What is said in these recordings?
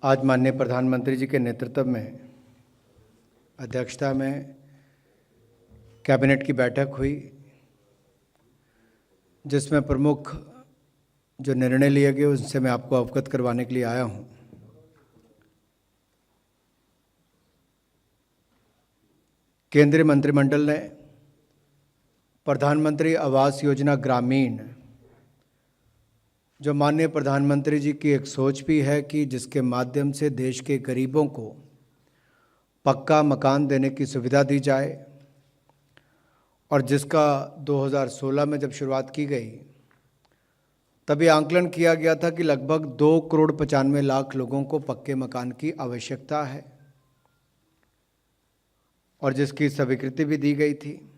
आज माननीय प्रधानमंत्री जी के नेतृत्व में अध्यक्षता में कैबिनेट की बैठक हुई, जिसमें प्रमुख जो निर्णय लिए गए उनसे मैं आपको अवगत करवाने के लिए आया हूं। केंद्रीय मंत्रिमंडल ने प्रधानमंत्री आवास योजना ग्रामीण, जो माननीय प्रधानमंत्री जी की एक सोच भी है कि जिसके माध्यम से देश के गरीबों को पक्का मकान देने की सुविधा दी जाए, और जिसका 2016 में जब शुरुआत की गई तभी आंकलन किया गया था कि लगभग 2,95,00,000 लोगों को पक्के मकान की आवश्यकता है, और जिसकी स्वीकृति भी दी गई थी,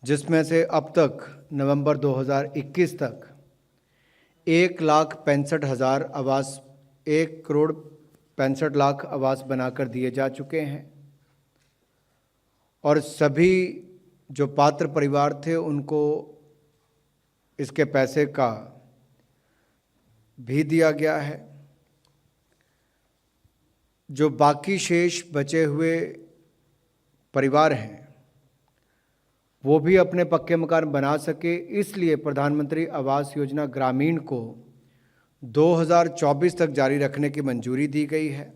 जिसमें से अब तक नवंबर 2021 तक 1,65,000 आवास 1,65,00,000 आवास बनाकर दिए जा चुके हैं, और सभी जो पात्र परिवार थे उनको इसके पैसे का भी दिया गया है। जो बाकी शेष बचे हुए परिवार हैं वो भी अपने पक्के मकान बना सके, इसलिए प्रधानमंत्री आवास योजना ग्रामीण को 2024 तक जारी रखने की मंजूरी दी गई है।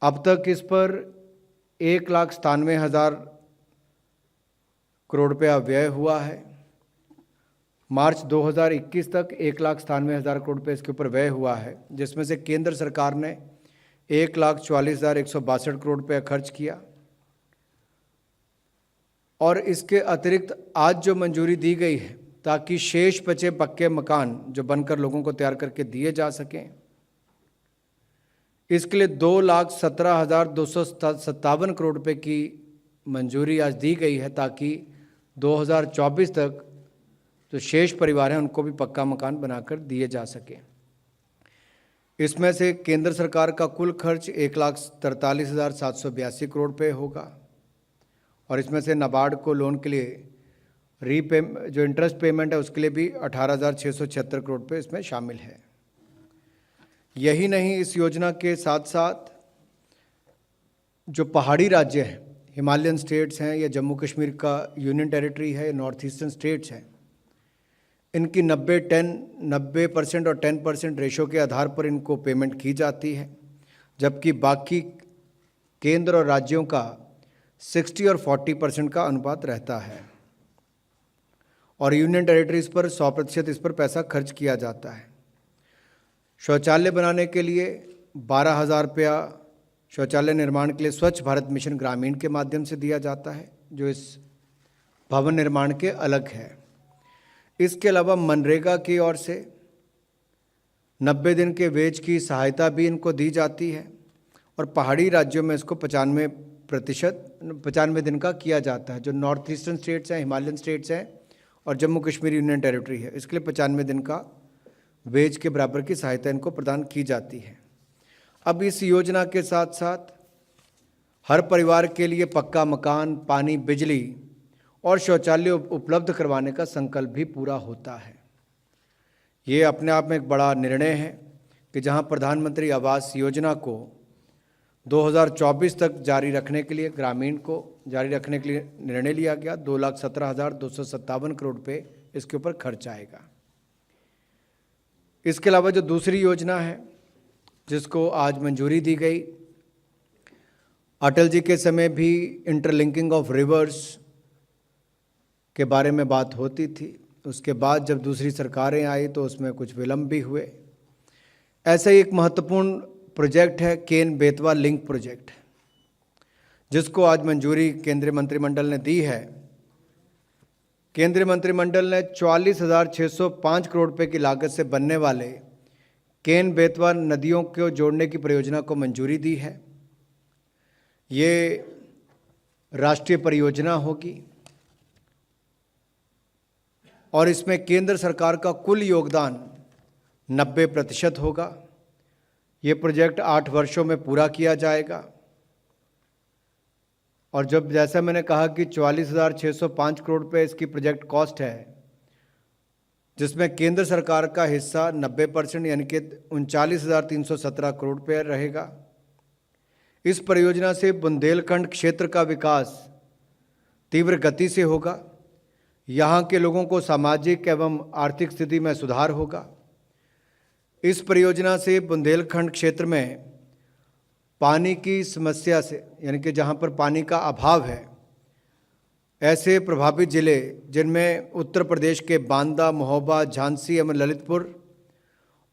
अब तक इस पर 1,97,000 करोड़ रुपया व्यय हुआ है। मार्च 2021 तक 1,97,000 करोड़ रुपये इसके ऊपर व्यय हुआ है, जिसमें से केंद्र सरकार ने 1,44,162 करोड़ रुपया खर्च किया, और इसके अतिरिक्त आज जो मंजूरी दी गई है ताकि शेष बचे पक्के मकान जो बनकर लोगों को तैयार करके दिए जा सकें, इसके लिए 2,17,257 करोड़ रुपए की मंजूरी आज दी गई है, ताकि 2024 तक जो शेष परिवार हैं उनको भी पक्का मकान बनाकर दिए जा सके। इसमें से केंद्र सरकार का कुल खर्च 1,43,782 करोड़ रुपये होगा, और इसमें से नाबार्ड को लोन के लिए जो इंटरेस्ट पेमेंट है उसके लिए भी 18,676 करोड़ रुपये इसमें शामिल है। यही नहीं, इस योजना के साथ साथ जो पहाड़ी राज्य हैं, हिमालयन स्टेट्स हैं या जम्मू कश्मीर का यूनियन टेरिटरी है या नॉर्थ ईस्टर्न स्टेट्स हैं, इनकी 90% और 10% रेशो के आधार पर इनको पेमेंट की जाती है, जबकि बाकी केंद्र और राज्यों का 60 और 40% का अनुपात रहता है, और यूनियन टेरिटरीज पर 100% इस पर पैसा खर्च किया जाता है। शौचालय बनाने के लिए 12,000 रुपया शौचालय निर्माण के लिए स्वच्छ भारत मिशन ग्रामीण के माध्यम से दिया जाता है, जो इस भवन निर्माण के अलग है। इसके अलावा मनरेगा की ओर से 90 दिन के वेज की सहायता भी इनको दी जाती है, और पहाड़ी राज्यों में इसको 95 दिन का किया जाता है। जो नॉर्थ ईस्टर्न स्टेट्स हैं, हिमालयन स्टेट्स हैं और जम्मू कश्मीर यूनियन टेरिटरी है, इसके लिए 95 दिन का वेज के बराबर की सहायता इनको प्रदान की जाती है। अब इस योजना के साथ साथ हर परिवार के लिए पक्का मकान, पानी, बिजली और शौचालय उपलब्ध करवाने का संकल्प भी पूरा होता है। ये अपने आप में एक बड़ा निर्णय है कि जहां प्रधानमंत्री आवास योजना को 2024 तक जारी रखने के लिए, ग्रामीण को जारी रखने के लिए निर्णय लिया गया। 2,17,257 करोड़ रुपये इसके ऊपर खर्च आएगा। इसके अलावा जो दूसरी योजना है जिसको आज मंजूरी दी गई, अटल जी के समय भी इंटरलिंकिंग ऑफ रिवर्स के बारे में बात होती थी, उसके बाद जब दूसरी सरकारें आई तो उसमें कुछ विलंब भी हुए। ऐसा ही एक महत्वपूर्ण प्रोजेक्ट है केन बेतवा लिंक प्रोजेक्ट, जिसको आज मंजूरी केंद्रीय मंत्रिमंडल ने दी है। केंद्रीय मंत्रिमंडल ने 44,605 करोड़ रुपए की लागत से बनने वाले केन बेतवा नदियों को जोड़ने की परियोजना को मंजूरी दी है। ये राष्ट्रीय परियोजना होगी, और इसमें केंद्र सरकार का कुल योगदान 90% होगा। ये प्रोजेक्ट 8 वर्षों में पूरा किया जाएगा, और जब जैसा मैंने कहा कि 44,605 करोड़ रुपये इसकी प्रोजेक्ट कॉस्ट है, जिसमें केंद्र सरकार का हिस्सा 90% यानी कि 39,317 करोड़ रुपये रहेगा। इस परियोजना से बुंदेलखंड क्षेत्र का विकास तीव्र गति से होगा। यहाँ के लोगों को सामाजिक एवं आर्थिक स्थिति में सुधार होगा। इस परियोजना से बुंदेलखंड क्षेत्र में पानी की समस्या से, यानी कि जहाँ पर पानी का अभाव है, ऐसे प्रभावित जिले जिनमें उत्तर प्रदेश के बांदा, महोबा, झांसी एवं ललितपुर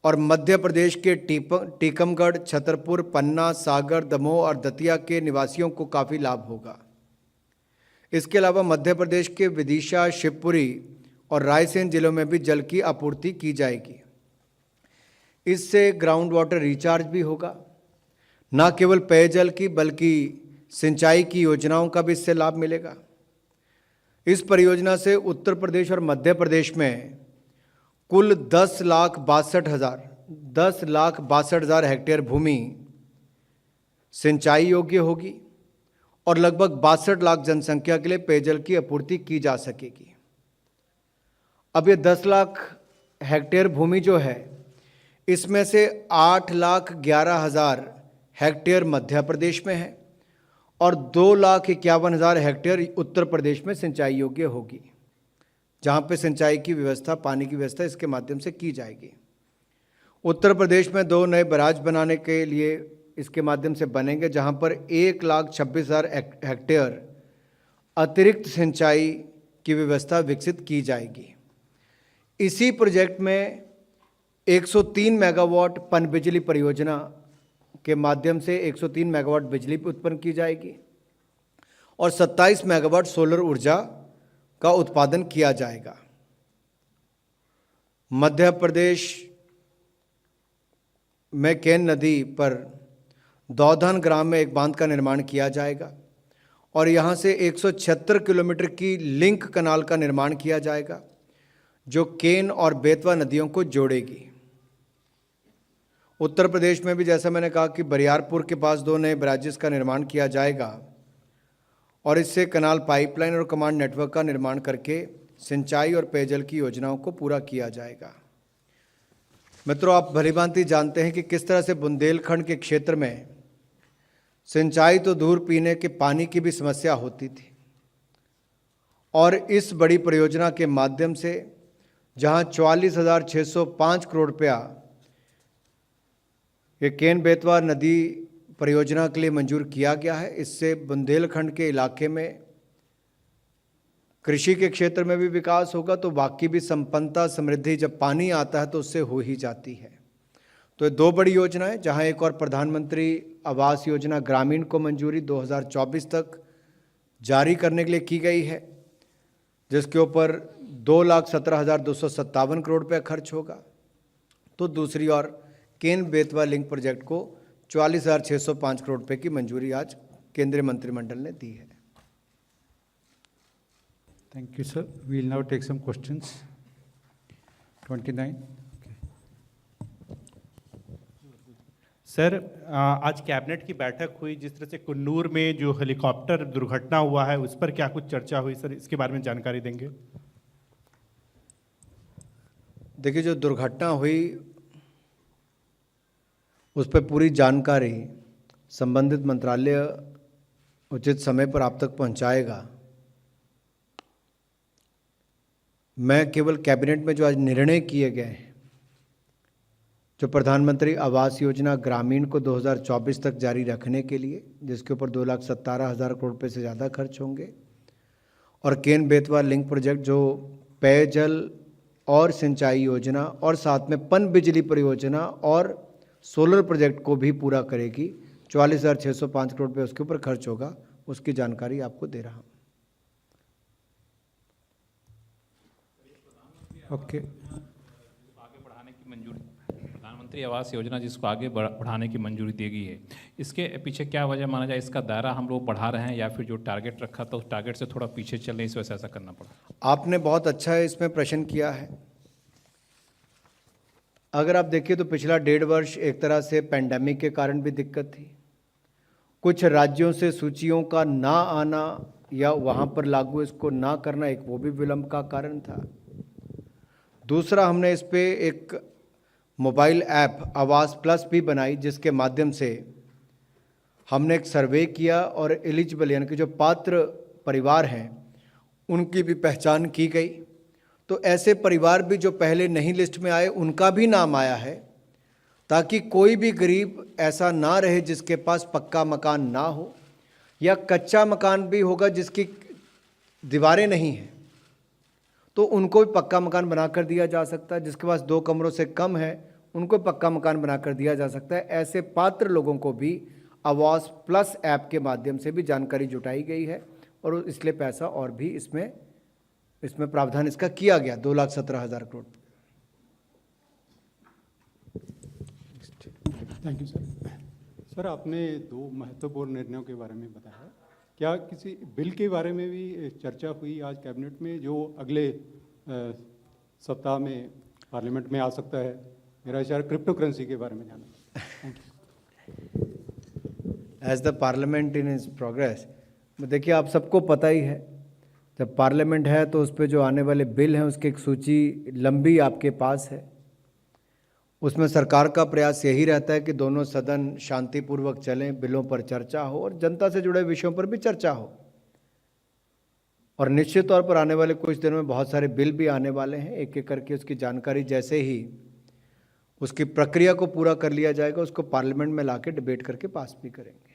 और मध्य प्रदेश के टीकमगढ़, छतरपुर, पन्ना, सागर, दमोह और दतिया के निवासियों को काफ़ी लाभ होगा। इसके अलावा मध्य प्रदेश के विदिशा, शिवपुरी और रायसेन जिलों में भी जल की आपूर्ति की जाएगी। इससे ग्राउंड वाटर रिचार्ज भी होगा। न केवल पेयजल की बल्कि सिंचाई की योजनाओं का भी इससे लाभ मिलेगा। इस परियोजना से उत्तर प्रदेश और मध्य प्रदेश में कुल 10,62,000 हेक्टेयर भूमि सिंचाई योग्य होगी और लगभग 62 लाख जनसंख्या के लिए पेयजल की आपूर्ति की जा सकेगी। अब ये 10 लाख हेक्टेयर भूमि जो है, इसमें से 8,11,000 हेक्टेयर मध्य प्रदेश में है और 2,51,000 हेक्टेयर उत्तर प्रदेश में सिंचाई योग्य होगी, जहाँ पे सिंचाई की व्यवस्था, पानी की व्यवस्था इसके माध्यम से की जाएगी। उत्तर प्रदेश में 2 नए बैराज बनाने के लिए इसके माध्यम से बनेंगे, जहाँ पर 1,26,000 हेक्टेयर अतिरिक्त सिंचाई की व्यवस्था विकसित की जाएगी। इसी प्रोजेक्ट में 103 मेगावाट पनबिजली परियोजना के माध्यम से 103 मेगावाट बिजली उत्पन्न की जाएगी और 27 मेगावाट सोलर ऊर्जा का उत्पादन किया जाएगा। मध्य प्रदेश में केन नदी पर दौधन ग्राम में एक बांध का निर्माण किया जाएगा और यहाँ से 176 किलोमीटर की लिंक कनाल का निर्माण किया जाएगा, जो केन और बेतवा नदियों को जोड़ेगी। उत्तर प्रदेश में भी, जैसा मैंने कहा, कि बरियारपुर के पास 2 नए बैराजेस का निर्माण किया जाएगा और इससे कनाल पाइपलाइन और कमांड नेटवर्क का निर्माण करके सिंचाई और पेयजल की योजनाओं को पूरा किया जाएगा। मित्रों, आप भलीभांति जानते हैं कि किस तरह से बुंदेलखंड के क्षेत्र में सिंचाई तो दूर, पीने के पानी की भी समस्या होती थी और इस बड़ी परियोजना के माध्यम से जहां 44,605 करोड़ रुपया ये केन बेतवा नदी परियोजना के लिए मंजूर किया गया है, इससे बुंदेलखंड के इलाके में कृषि के क्षेत्र में भी विकास होगा, तो बाकी भी संपन्नता, समृद्धि जब पानी आता है तो उससे हो ही जाती है। तो ये 2 बड़ी योजनाएं, जहां एक और प्रधानमंत्री आवास योजना ग्रामीण को मंजूरी 2024 तक जारी करने के लिए की गई है, जिसके ऊपर 2,17,257 करोड़ रुपये खर्च होगा। तो दूसरी ओर केन बेतवा लिंक प्रोजेक्ट को 44,605 करोड़ रुपये की मंजूरी आज केंद्रीय मंत्रिमंडल ने दी है। Thank you, sir. We will now take some questions. 29. Sir, आज कैबिनेट की बैठक हुई, जिस तरह से कुन्नूर में जो हेलीकॉप्टर दुर्घटना हुआ है उस पर क्या कुछ चर्चा हुई सर, इसके बारे में जानकारी देंगे? देखिए, जो दुर्घटना हुई उस पर पूरी जानकारी संबंधित मंत्रालय उचित समय पर आप तक पहुंचाएगा। मैं केवल कैबिनेट में जो आज निर्णय किए गए हैं, जो प्रधानमंत्री आवास योजना ग्रामीण को 2024 तक जारी रखने के लिए, जिसके ऊपर 2,17,000 करोड़ रुपये से ज़्यादा खर्च होंगे, और केन बेतवा लिंक प्रोजेक्ट जो पेयजल और सिंचाई योजना और साथ में पन बिजली परियोजना और सोलर प्रोजेक्ट को भी पूरा करेगी, 44,605 करोड़ रुपये उसके ऊपर खर्च होगा, उसकी जानकारी आपको दे रहा हूँ। ओके। आगे बढ़ाने की मंजूरी, प्रधानमंत्री आवास योजना जिसको आगे बढ़ाने की मंजूरी दी गई है, इसके पीछे क्या वजह माना जाए? इसका दायरा हम लोग बढ़ा रहे हैं या फिर जो टारगेट रखा था उस टारगेट से थोड़ा पीछे चल रहे हैं, इस वजह से ऐसा करना पड़ा? आपने बहुत अच्छा है इसमें प्रश्न किया है। अगर आप देखिए तो पिछला 1.5 वर्ष एक तरह से पैंडेमिक के कारण भी दिक्कत थी। कुछ राज्यों से सूचियों का ना आना या वहाँ पर लागू इसको ना करना, एक वो भी विलंब का कारण था। दूसरा, हमने इस पे एक मोबाइल ऐप आवास प्लस भी बनाई, जिसके माध्यम से हमने एक सर्वे किया और एलिजिबल यानी कि जो पात्र परिवार हैं उनकी भी पहचान की गई। तो ऐसे परिवार भी जो पहले नहीं लिस्ट में आए उनका भी नाम आया है, ताकि कोई भी गरीब ऐसा ना रहे जिसके पास पक्का मकान ना हो, या कच्चा मकान भी होगा जिसकी दीवारें नहीं हैं तो उनको भी पक्का मकान बनाकर दिया जा सकता है। जिसके पास 2 कमरों से कम है उनको पक्का मकान बनाकर दिया जा सकता है। ऐसे पात्र लोगों को भी आवास प्लस ऐप के माध्यम से भी जानकारी जुटाई गई है और इसलिए पैसा और भी इसमें प्रावधान इसका किया गया 2,17,000 crore. Thank you sir. Sir, आपने 2 महत्वपूर्ण निर्णयों के बारे में बताया। क्या किसी बिल के बारे में भी चर्चा हुई आज कैबिनेट में जो अगले सप्ताह में पार्लियामेंट में आ सकता है? मेरा विचार क्रिप्टो करेंसी के बारे में जानना। Thank you. As the parliament in is progress, देखिए आप सबको पता ही है, जब पार्लियामेंट है तो उस पर जो आने वाले बिल हैं उसकी एक सूची लंबी आपके पास है। उसमें सरकार का प्रयास यही रहता है कि दोनों सदन शांतिपूर्वक चलें, बिलों पर चर्चा हो और जनता से जुड़े विषयों पर भी चर्चा हो। और निश्चित तौर पर आने वाले कुछ दिनों में बहुत सारे बिल भी आने वाले हैं। एक एक करके उसकी जानकारी जैसे ही उसकी प्रक्रिया को पूरा कर लिया जाएगा उसको पार्लियामेंट में लाके डिबेट करके पास भी करेंगे।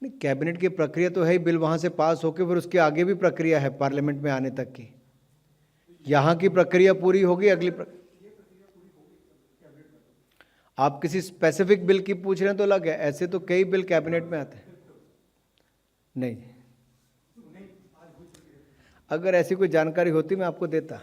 नहीं, कैबिनेट की प्रक्रिया तो है ही, बिल वहाँ से पास होकर फिर उसके आगे भी प्रक्रिया है पार्लियामेंट में आने तक की। यहाँ की प्रक्रिया पूरी होगी, अगली आप किसी स्पेसिफिक बिल की पूछ रहे हैं तो अलग है, ऐसे तो कई बिल कैबिनेट में आते हैं। नहीं, अगर ऐसी कोई जानकारी होती मैं आपको देता।